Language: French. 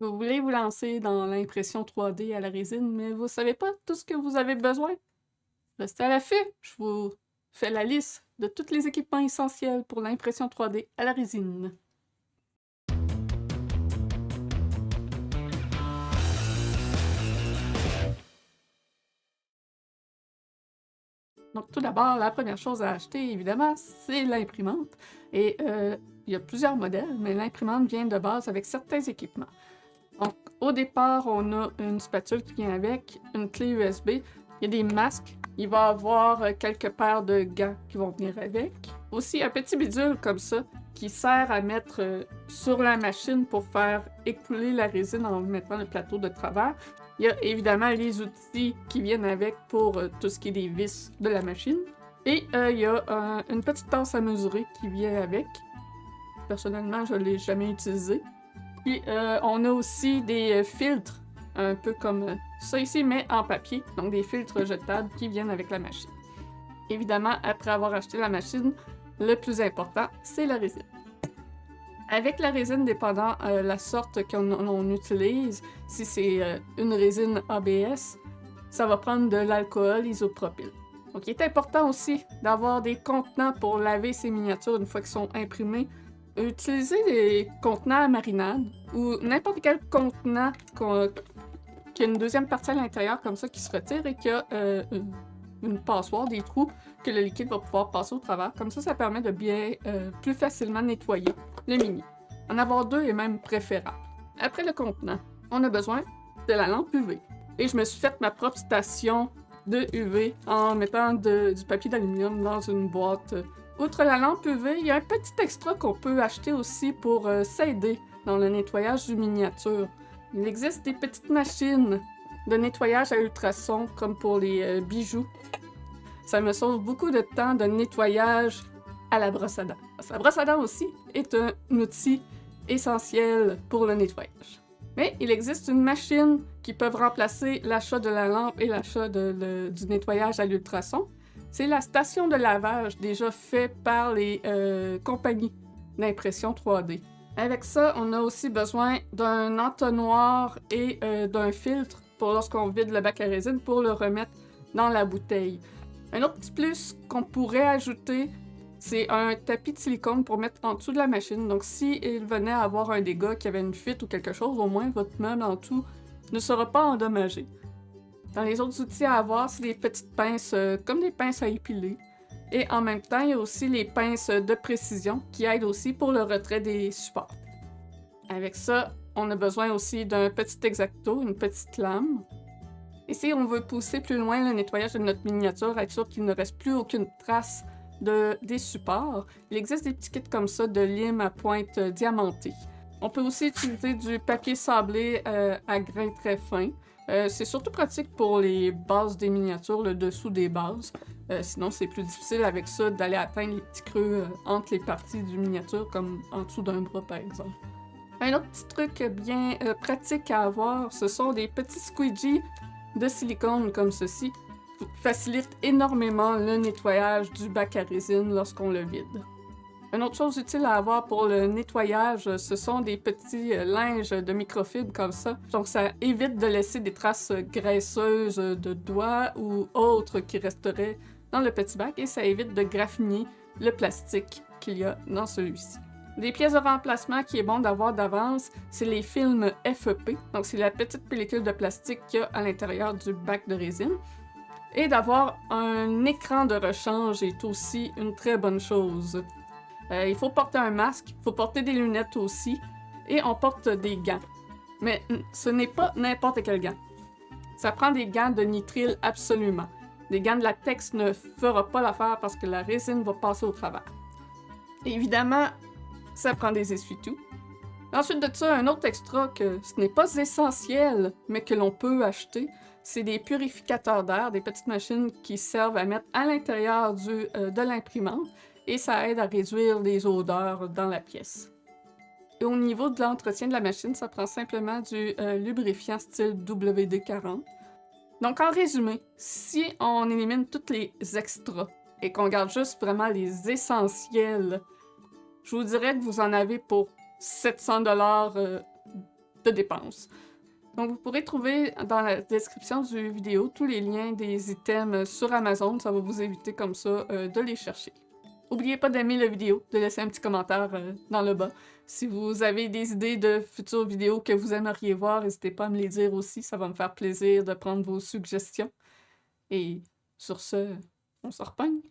Vous voulez vous lancer dans l'impression 3D à la résine, mais vous savez pas tout ce que vous avez besoin? Restez à l'affût, je vous fais la liste de tous les équipements essentiels pour l'impression 3D à la résine. Donc tout d'abord, la première chose à acheter, évidemment, c'est l'imprimante. Et il y a plusieurs modèles, mais l'imprimante vient de base avec certains équipements. Donc, au départ, on a une spatule qui vient avec, une clé USB, il y a des masques, il va y avoir quelques paires de gants qui vont venir avec. Aussi, un petit bidule comme ça, qui sert à mettre sur la machine pour faire écouler la résine en mettant le plateau de travers. Il y a évidemment les outils qui viennent avec pour tout ce qui est des vis de la machine. Et il y a une petite tasse à mesurer qui vient avec. Personnellement, je ne l'ai jamais utilisée. Puis on a aussi des filtres, un peu comme ça ici, mais en papier. Donc des filtres jetables qui viennent avec la machine. Évidemment, après avoir acheté la machine, le plus important, c'est la résine. Avec la résine, dépendant la sorte qu'on utilise, si c'est une résine ABS, ça va prendre de l'alcool isopropyl. Donc il est important aussi d'avoir des contenants pour laver ces miniatures une fois qu'ils sont imprimés. Utilisez des contenants à marinade ou n'importe quel contenant qui a une deuxième partie à l'intérieur comme ça qui se retire et qui a une passoire, des trous que le liquide va pouvoir passer au travers. Comme ça permet de bien plus facilement nettoyer le mini. En avoir deux est même préférable. Après le contenant, on a besoin de la lampe UV. Et je me suis fait ma propre station de UV en mettant du papier d'aluminium dans une boîte. Outre la lampe UV, il y a un petit extra qu'on peut acheter aussi pour s'aider dans le nettoyage du miniature. Il existe des petites machines de nettoyage à ultrasons, comme pour les bijoux. Ça me sauve beaucoup de temps de nettoyage à la brosse à dents. Parce que la brosse à dents aussi est un outil essentiel pour le nettoyage. Mais il existe une machine qui peut remplacer l'achat de la lampe et l'achat du nettoyage à l'ultrason. C'est la station de lavage déjà faite par les compagnies d'impression 3D. Avec ça, on a aussi besoin d'un entonnoir et d'un filtre pour lorsqu'on vide le bac à résine pour le remettre dans la bouteille. Un autre petit plus qu'on pourrait ajouter, c'est un tapis de silicone pour mettre en dessous de la machine. Donc, s'il venait à avoir un dégât, qu'il y avait une fuite ou quelque chose, au moins votre meuble en dessous ne sera pas endommagé. Dans les autres outils à avoir, c'est des petites pinces comme des pinces à épiler. Et en même temps, il y a aussi les pinces de précision qui aident aussi pour le retrait des supports. Avec ça, on a besoin aussi d'un petit X-Acto, une petite lame. Et si on veut pousser plus loin le nettoyage de notre miniature, être sûr qu'il ne reste plus aucune trace des supports, il existe des petits kits comme ça de lime à pointe diamantée. On peut aussi utiliser du papier sablé à grains très fins. C'est surtout pratique pour les bases des miniatures, le dessous des bases. Sinon, c'est plus difficile avec ça d'aller atteindre les petits creux entre les parties du miniature, comme en dessous d'un bras, par exemple. Un autre petit truc bien pratique à avoir, ce sont des petits squeegees de silicone comme ceci, qui facilitent énormément le nettoyage du bac à résine lorsqu'on le vide. Une autre chose utile à avoir pour le nettoyage, ce sont des petits linges de microfibre comme ça. Donc ça évite de laisser des traces graisseuses de doigts ou autres qui resteraient dans le petit bac et ça évite de graffiner le plastique qu'il y a dans celui-ci. Des pièces de remplacement qui est bon d'avoir d'avance, c'est les films FEP. Donc c'est la petite pellicule de plastique qu'il y a à l'intérieur du bac de résine. Et d'avoir un écran de rechange est aussi une très bonne chose. Il faut porter un masque, il faut porter des lunettes aussi, et on porte des gants. Mais ce n'est pas n'importe quel gant. Ça prend des gants de nitrile absolument. Des gants de latex ne fera pas l'affaire parce que la résine va passer au travers. Et évidemment, ça prend des essuie-tout. Ensuite de ça, un autre extra que ce n'est pas essentiel, mais que l'on peut acheter, c'est des purificateurs d'air, des petites machines qui servent à mettre à l'intérieur de l'imprimante et ça aide à réduire les odeurs dans la pièce. Et au niveau de l'entretien de la machine, ça prend simplement du lubrifiant style WD-40. Donc en résumé, si on élimine tous les extras et qu'on garde juste vraiment les essentiels, je vous dirais que vous en avez pour 700$ de dépenses. Donc, vous pourrez trouver dans la description du vidéo tous les liens des items sur Amazon. Ça va vous éviter comme ça de les chercher. N'oubliez pas d'aimer la vidéo, de laisser un petit commentaire dans le bas. Si vous avez des idées de futures vidéos que vous aimeriez voir, n'hésitez pas à me les dire aussi. Ça va me faire plaisir de prendre vos suggestions. Et sur ce, on se repogne.